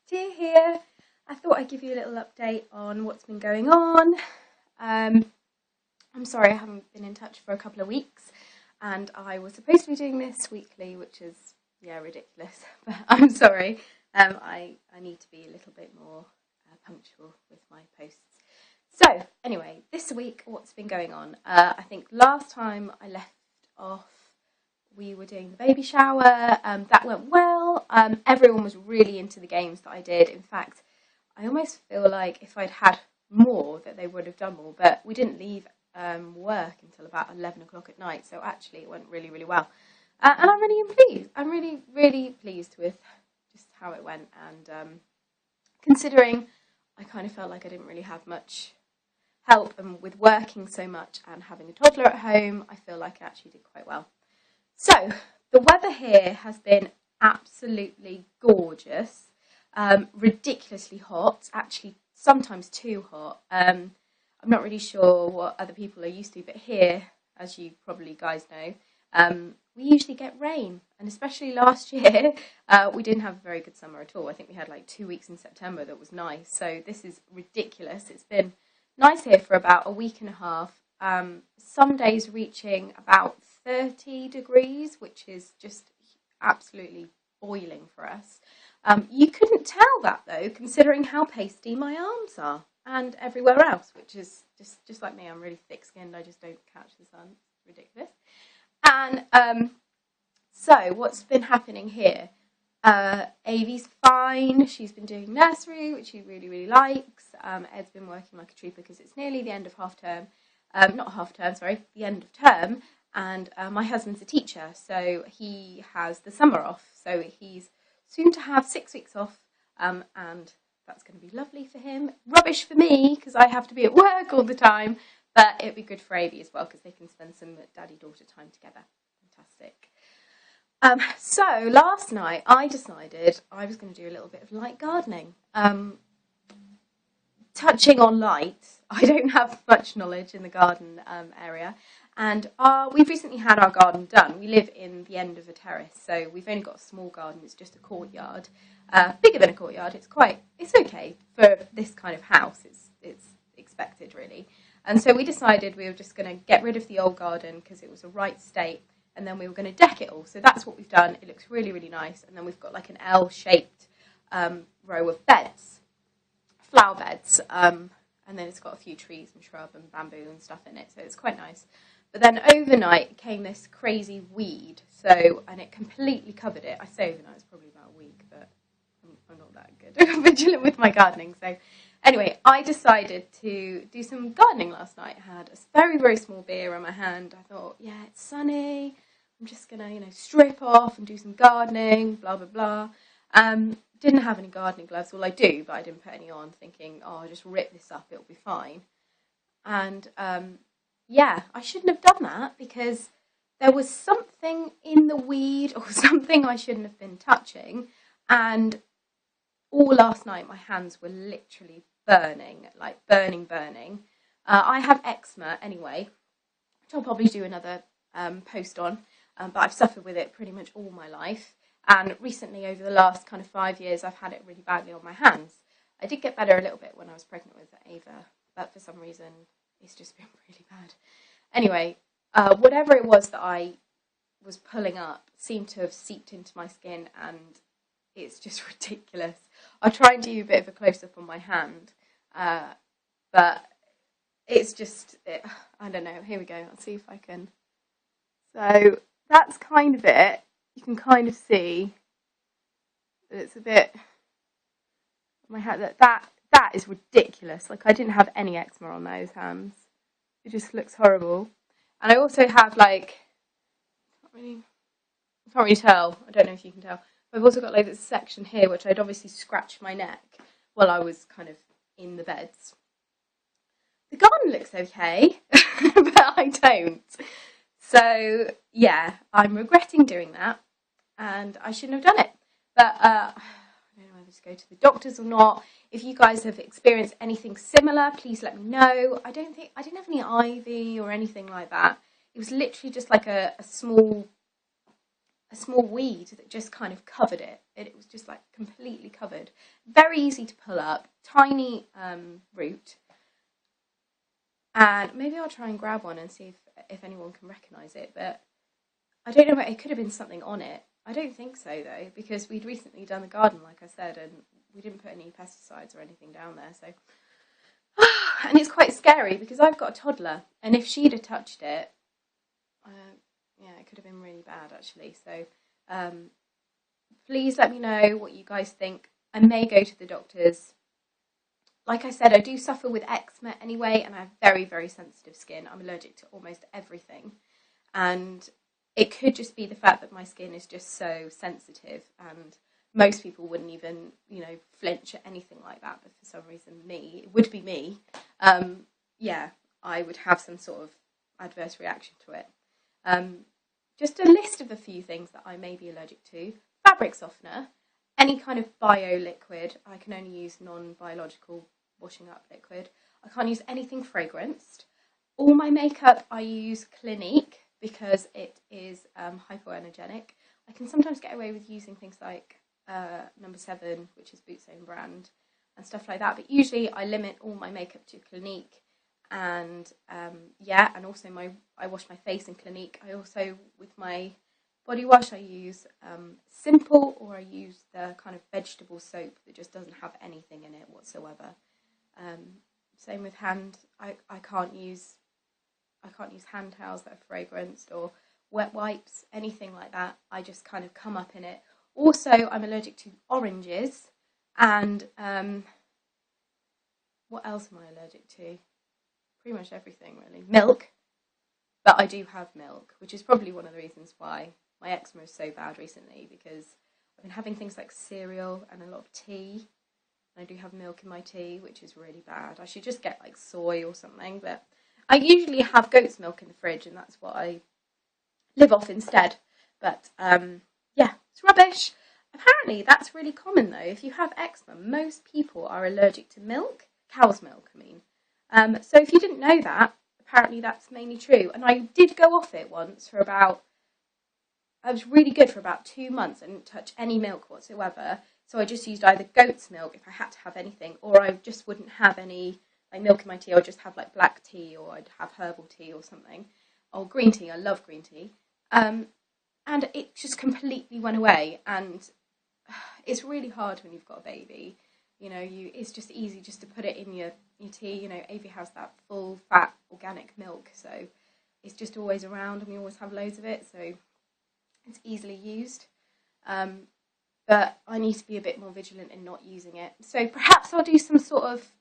Tia here. I thought I'd give you a little update on what's been going on. I'm sorry I haven't been in touch for a couple of weeks, and I was supposed to be doing this weekly, which is, ridiculous, but I'm sorry. I need to be a little bit more punctual with my posts. So, anyway, this week, what's been going on? I think last time I left off, we were doing the baby shower. That went well. Everyone was really into the games that I did. In fact, I almost feel like if I'd had more that they would have done more, but we didn't leave work until about 11 o'clock at night, so actually it went really, really well. And I'm really pleased. I'm really, really pleased with just how it went, and considering I kind of felt like I didn't really have much help, and with working so much and having a toddler at home, I feel like I actually did quite well. So, the weather here has been absolutely gorgeous, ridiculously hot, actually sometimes too hot. I'm not really sure what other people are used to, but here, as you probably guys know, we usually get rain, and especially last year, we didn't have a very good summer at all. I think we had like 2 weeks in September that was nice, so this is ridiculous. It's been nice here for about a week and a half, some days reaching about 30 degrees, which is just absolutely boiling for us. You couldn't tell that though, considering how pasty my arms are and everywhere else, which is just like me. I'm really thick-skinned. I just don't catch the sun. It's ridiculous. And so what's been happening here? Avi's fine. She's been doing nursery, which she really, really likes. Ed's been working like a trooper because it's nearly the end of the end of term. And my husband's a teacher, so he has the summer off. So he's soon to have 6 weeks off, and that's going to be lovely for him. Rubbish for me, because I have to be at work all the time, but it'd be good for Avi as well, because they can spend some daddy-daughter time together. Fantastic. So last night I decided I was going to do a little bit of light gardening. Touching on light, I don't have much knowledge in the garden area, and we've recently had our garden done. We live in the end of a terrace, so we've only got a small garden. It's just a courtyard, bigger than a courtyard. It's okay for this kind of house. It's expected really, and so we decided we were just going to get rid of the old garden because it was a right state, and then we were going to deck it all. So that's what we've done. It looks really, really nice, and then we've got like an L-shaped row of beds. Flower beds, and then it's got a few trees and shrub and bamboo and stuff in it, so it's quite nice. But then overnight came this crazy weed, and it completely covered it. I say overnight, it's probably about a week, but I'm not that good. I'm vigilant with my gardening. So anyway, I decided to do some gardening last night. I had a very, very small beer in my hand. I thought, yeah, it's sunny. I'm just going to, strip off and do some gardening, blah, blah, blah. Didn't have any gardening gloves. Well, I do, but I didn't put any on, thinking, I'll just rip this up, it'll be fine. And, I shouldn't have done that, because there was something in the weed or something I shouldn't have been touching. And all last night, my hands were literally burning, like burning. I have eczema anyway, which I'll probably do another post on, but I've suffered with it pretty much all my life. And recently, over the last kind of 5 years, I've had it really badly on my hands. I did get better a little bit when I was pregnant with Ava, but for some reason, it's just been really bad. Anyway, whatever it was that I was pulling up seemed to have seeped into my skin, and it's just ridiculous. I'll try and do you a bit of a close-up on my hand, but it's just, I don't know. Here we go. I'll see if I can. So that's kind of it. You can kind of see that it's a bit, my hand, that is ridiculous. Like, I didn't have any eczema on those hands. It just looks horrible. And I also have I can't really tell. I don't know if you can tell. But I've also got like this section here, which I'd obviously scratched my neck while I was kind of in the beds. The garden looks okay, but I don't. So yeah, I'm regretting doing that. And I shouldn't have done it. But I don't know whether to go to the doctors or not. If you guys have experienced anything similar, please let me know. I didn't have any ivy or anything like that. It was literally just like a small weed that just kind of covered it. it was just like completely covered. Very easy to pull up, tiny root. And maybe I'll try and grab one and see if anyone can recognise it. But I don't know, but it could have been something on it. I don't think so, though, because we'd recently done the garden, like I said, and we didn't put any pesticides or anything down there. So, and it's quite scary because I've got a toddler, and if she'd have touched it, yeah, it could have been really bad, actually. So please let me know what you guys think. I may go to the doctors. Like I said, I do suffer with eczema anyway, and I have very, very sensitive skin. I'm allergic to almost everything. And it could just be the fact that my skin is just so sensitive, and most people wouldn't even, flinch at anything like that. But for some reason, it would be me. Yeah, I would have some sort of adverse reaction to it. Just a list of a few things that I may be allergic to. Fabric softener, any kind of bio liquid. I can only use non-biological washing up liquid. I can't use anything fragranced. All my makeup I use Clinique because it is hypoenergenic. I can sometimes get away with using things like number 7, which is Boots' own brand, and stuff like that. But usually I limit all my makeup to Clinique. And and also I wash my face in Clinique. I also, with my body wash, I use Simple, or I use the kind of vegetable soap that just doesn't have anything in it whatsoever. Same with hand. I can't use hand towels that are fragranced, or wet wipes, anything like that. I just kind of come up in it. Also, I'm allergic to oranges, and what else am I allergic to? Pretty much everything, really. Milk, but I do have milk, which is probably one of the reasons why my eczema is so bad recently, because I've been having things like cereal and a lot of tea. I do have milk in my tea, which is really bad. I should just get like soy or something, but I usually have goat's milk in the fridge, and that's what I live off instead. But it's rubbish. Apparently, that's really common though. If you have eczema, most people are allergic to milk, cow's milk, I mean. So if you didn't know that, apparently that's mainly true. And I did go off it once I was really good for about 2 months. I didn't touch any milk whatsoever. So I just used either goat's milk if I had to have anything, or I just wouldn't have any like milk in my tea. I would just have like black tea, or I'd have herbal tea or something. Or green tea, I love green tea. And it just completely went away. And it's really hard when you've got a baby. It's just easy just to put it in your tea. Avi has that full fat organic milk, so it's just always around, and we always have loads of it, so it's easily used. But I need to be a bit more vigilant in not using it. So perhaps I'll do some sort of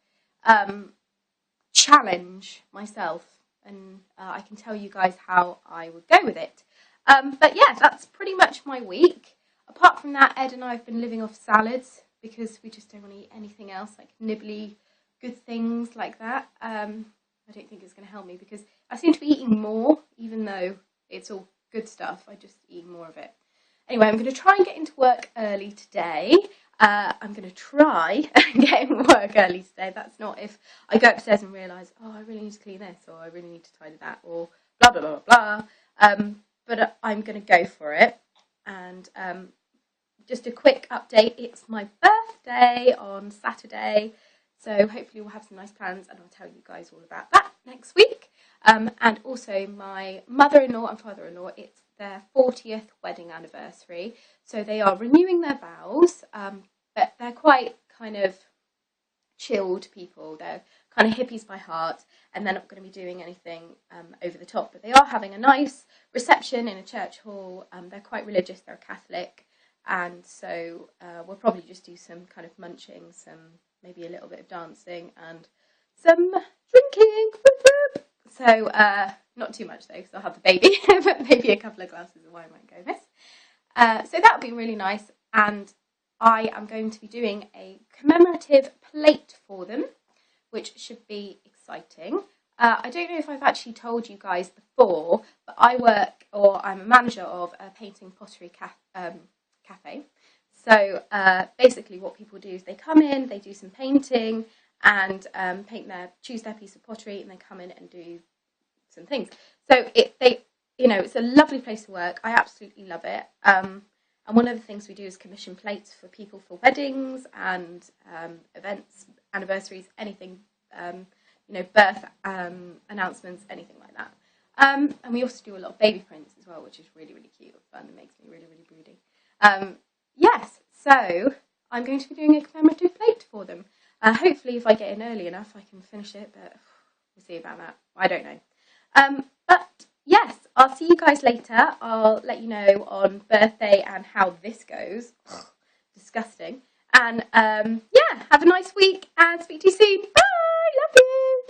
challenge myself, and I can tell you guys how I would go with it. But yeah, that's pretty much my week. Apart from that, Ed and I have been living off salads because we just don't want to eat anything else, like nibbly good things like that. I don't think it's going to help me because I seem to be eating more, even though it's all good stuff. I just eat more of it. Anyway, I'm going to try and get into work early today. I'm going to try and get into work early today. That's not if I go upstairs and realise, I really need to clean this, or I really need to tidy that, or blah, blah, blah, blah. But I'm going to go for it. And just a quick update, it's my birthday on Saturday. So hopefully we'll have some nice plans, and I'll tell you guys all about that next week. And also my mother-in-law and father-in-law, it's their 40th wedding anniversary. So they are renewing their vows, but they're quite kind of chilled people. They're kind of hippies by heart, and they're not going to be doing anything over the top. But they are having a nice reception in a church hall. They're quite religious, they're Catholic. And so we'll probably just do some kind of munching, maybe a little bit of dancing, and some drinking. So not too much though, because I'll have the baby, but maybe a couple of glasses of wine won't go miss. So that'll be really nice, and I am going to be doing a commemorative plate for them, which should be exciting. I don't know if I've actually told you guys before, but I'm a manager of a painting pottery cafe. So basically what people do is they come in, they do some painting, and choose their piece of pottery, and they come in and do some things. So it's a lovely place to work. I absolutely love it. And one of the things we do is commission plates for people for weddings and events, anniversaries, anything, birth announcements, anything like that. And we also do a lot of baby prints as well, which is really, really cute and fun and makes me really, really broody. Yes, so I'm going to be doing a commemorative plate for them. Hopefully, if I get in early enough, I can finish it, but we'll see about that. I don't know. But yes, I'll see you guys later. I'll let you know on birthday and how this goes. Disgusting. And yeah, have a nice week and speak to you soon. Bye! Love you!